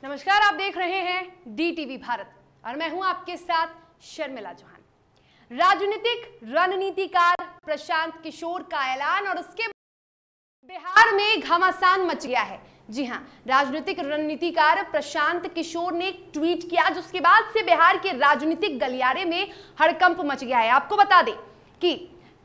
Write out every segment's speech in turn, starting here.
नमस्कार, आप देख रहे हैं DTV भारत और मैं हूं आपके साथ शर्मिला चौहान। राजनीतिक रणनीतिकार प्रशांत किशोर का ऐलान और उसके बिहार में घमासान मच गया है। जी हां, राजनीतिक रणनीतिकार प्रशांत किशोर ने एक ट्वीट किया जिसके बाद से बिहार के राजनीतिक गलियारे में हड़कंप मच गया है। आपको बता दें कि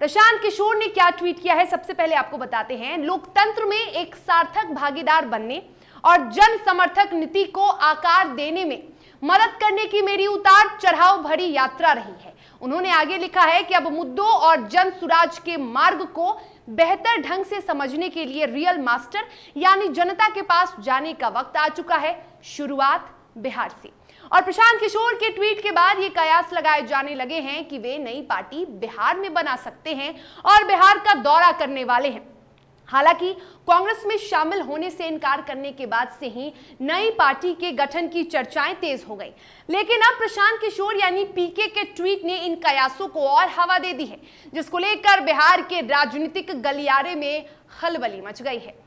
प्रशांत किशोर ने क्या ट्वीट किया है, सबसे पहले आपको बताते हैं। लोकतंत्र में एक सार्थक भागीदार बनने और जन समर्थक नीति को आकार देने में मदद करने की मेरी उतार चढ़ाव भरी यात्रा रही है। उन्होंने आगे लिखा है कि अब मुद्दों और जन सुराज के मार्ग को बेहतर ढंग से समझने के लिए रियल मास्टर यानी जनता के पास जाने का वक्त आ चुका है, शुरुआत बिहार से। और प्रशांत किशोर के ट्वीट के बाद ये कयास लगाए जाने लगे हैं कि वे नई पार्टी बिहार में बना सकते हैं और बिहार का दौरा करने वाले हैं। हालांकि कांग्रेस में शामिल होने से इनकार करने के बाद से ही नई पार्टी के गठन की चर्चाएं तेज हो गई, लेकिन अब प्रशांत किशोर यानी पीके के ट्वीट ने इन कयासों को और हवा दे दी है, जिसको लेकर बिहार के राजनीतिक गलियारे में खलबली मच गई है।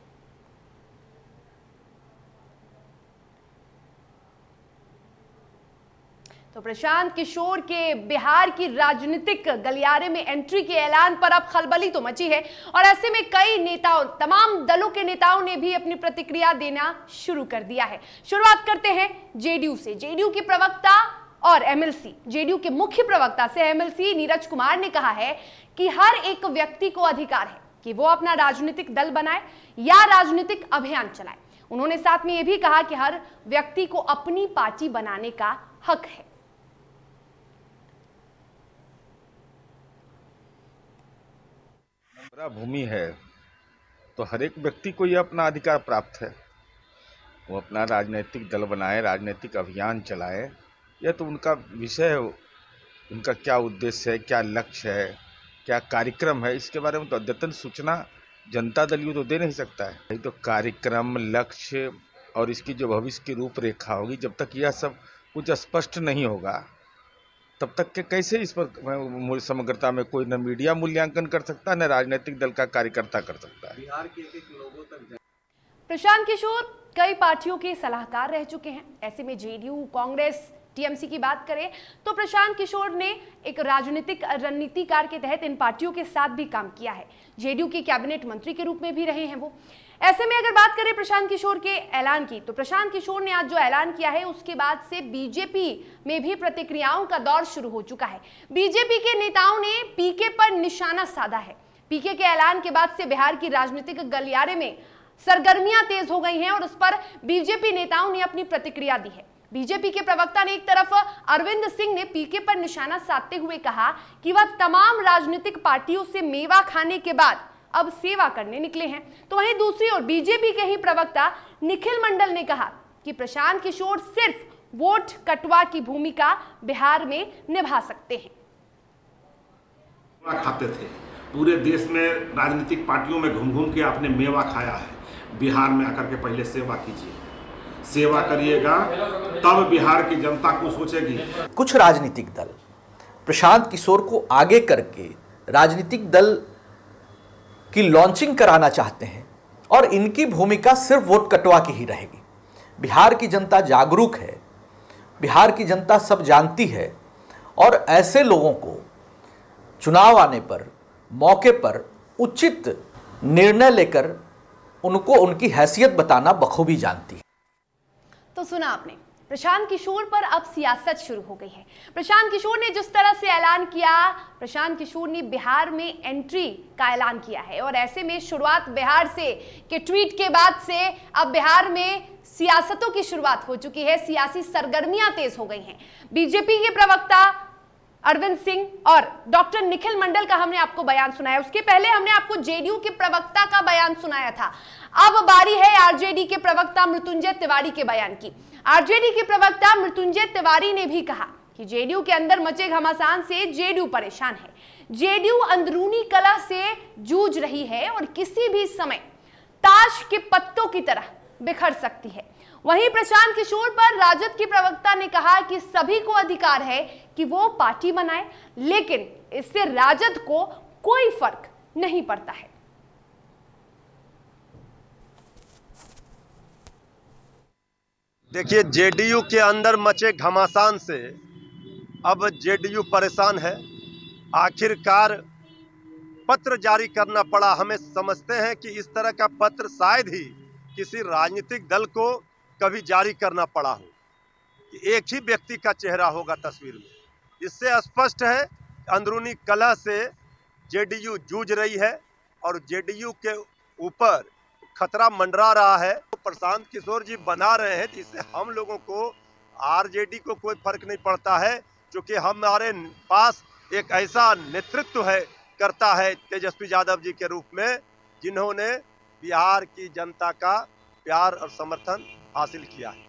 तो प्रशांत किशोर के बिहार की राजनीतिक गलियारे में एंट्री के ऐलान पर अब खलबली तो मची है और ऐसे में कई नेताओं, तमाम दलों के नेताओं ने भी अपनी प्रतिक्रिया देना शुरू कर दिया है। शुरुआत करते हैं जेडीयू से। जेडीयू के प्रवक्ता और एमएलसी, जेडीयू के मुख्य प्रवक्ता से एमएलसी नीरज कुमार ने कहा है कि हर एक व्यक्ति को अधिकार है कि वो अपना राजनीतिक दल बनाए या राजनीतिक अभियान चलाए। उन्होंने साथ में यह भी कहा कि हर व्यक्ति को अपनी पार्टी बनाने का हक है। भूमि है तो हर एक व्यक्ति को यह अपना अधिकार प्राप्त है, वो अपना राजनीतिक दल बनाए, राजनीतिक अभियान चलाए। यह तो उनका विषय है, उनका क्या उद्देश्य है, क्या लक्ष्य है, क्या कार्यक्रम है, इसके बारे में तो अद्यतन सूचना जनता दल यूँ तो दे नहीं सकता है। यही तो कार्यक्रम, लक्ष्य और इसकी जो भविष्य की रूपरेखा होगी, जब तक यह सब कुछ स्पष्ट नहीं होगा तब तक के कैसे इस पर समग्रता में कोई न मीडिया मूल्यांकन कर सकता है, न राजनीतिक दल का कार्यकर्ता कर सकता है। बिहार के एक लोगों तक प्रशांत किशोर कई पार्टियों के सलाहकार रह चुके हैं। ऐसे में जेडीयू, कांग्रेस, टीएमसी की बात करें तो प्रशांत किशोर ने एक राजनीतिक रणनीतिकार के तहत इन पार्टियों के साथ भी काम किया है। जेडीयू के कैबिनेट मंत्री के रूप में भी रहे हैं वो। ऐसे में अगर बात करें प्रशांत किशोर के ऐलान की, तो प्रशांत किशोर ने आज जो ऐलान किया है उसके बाद से बीजेपी में भी प्रतिक्रियाओं का दौर शुरू हो चुका है। बीजेपी के नेताओं ने पीके पर निशाना साधा है। पीके के ऐलान के बाद से बिहार की राजनीतिक गलियारे में सरगर्मियां तेज हो गई हैं और उस पर बीजेपी नेताओं ने अपनी प्रतिक्रिया दी है। बीजेपी के प्रवक्ता ने एक तरफ अरविंद सिंह ने पीके पर निशाना साधते हुए कहा कि वह तमाम राजनीतिक पार्टियों से मेवा खाने के बाद अब सेवा करने निकले हैं, तो वहीं दूसरी ओर बीजेपी के ही प्रवक्ता निखिल मंडल ने कहा कि प्रशांत किशोर सिर्फ वोट कटवा की भूमिका बिहार में निभा सकते हैं। खाते थे, पूरे देश में राजनीतिक पार्टियों में घूम घूम के आपने मेवा खाया है। बिहार में आकर के पहले सेवा कीजिए, सेवा करिएगा तब बिहार की जनता को सोचेगी। कुछ राजनीतिक दल प्रशांत किशोर को आगे करके राजनीतिक दल की लॉन्चिंग कराना चाहते हैं और इनकी भूमिका सिर्फ वोट कटवा की ही रहेगी। बिहार की जनता जागरूक है, बिहार की जनता सब जानती है और ऐसे लोगों को चुनाव आने पर, मौके पर उचित निर्णय लेकर उनको उनकी हैसियत बताना बखूबी जानती है। तो सुना आपने, प्रशांत किशोर पर अब सियासत शुरू हो गई है। प्रशांत किशोर ने जिस तरह से ऐलान किया, प्रशांत किशोर ने बिहार में एंट्री का ऐलान किया है और ऐसे में शुरुआत बिहार से के ट्वीट के बाद से अब बिहार में सियासतों की शुरुआत हो चुकी है। सियासी सरगर्मियां तेज हो गई हैं। बीजेपी के प्रवक्ता अरविंद सिंह और डॉक्टर निखिल मंडल का हमने आपको बयान सुनाया, उसके पहले हमने आपको जेडीयू के प्रवक्ता का बयान सुनाया था। अब बारी है आरजेडी के प्रवक्ता मृत्युंजय तिवारी के बयान की। आरजेडी के प्रवक्ता मृत्युंजय तिवारी ने भी कहा कि जेडीयू के अंदर मचे घमासान से जेडीयू परेशान है। जेडीयू अंदरूनी कलह से जूझ रही है और किसी भी समय ताश के पत्तों की तरह बिखर सकती है। वहीं प्रशांत किशोर पर राजद की प्रवक्ता ने कहा कि सभी को अधिकार है कि वो पार्टी बनाए, लेकिन इससे राजद को कोई फर्क नहीं पड़ता है। देखिए, जेडीयू के अंदर मचे घमासान से अब जेडीयू परेशान है। आखिरकार पत्र जारी करना पड़ा। हमें समझते हैं कि इस तरह का पत्र शायद ही किसी राजनीतिक दल को कभी जारी करना पड़ा हो कि एक ही व्यक्ति का चेहरा होगा तस्वीर में। इससे स्पष्ट है अंदरूनी कलह से जेडीयू जूझ रही है और जेडीयू के ऊपर खतरा मंडरा रहा है। तो प्रशांत किशोर जी बना रहे हैं, इससे हम लोगों को आरजेडी को कोई फर्क नहीं पड़ता है, क्योंकि हमारे पास एक ऐसा नेतृत्व है करता है तेजस्वी यादव जी के रूप में, जिन्होंने बिहार की जनता का प्यार और समर्थन हासिल किया है।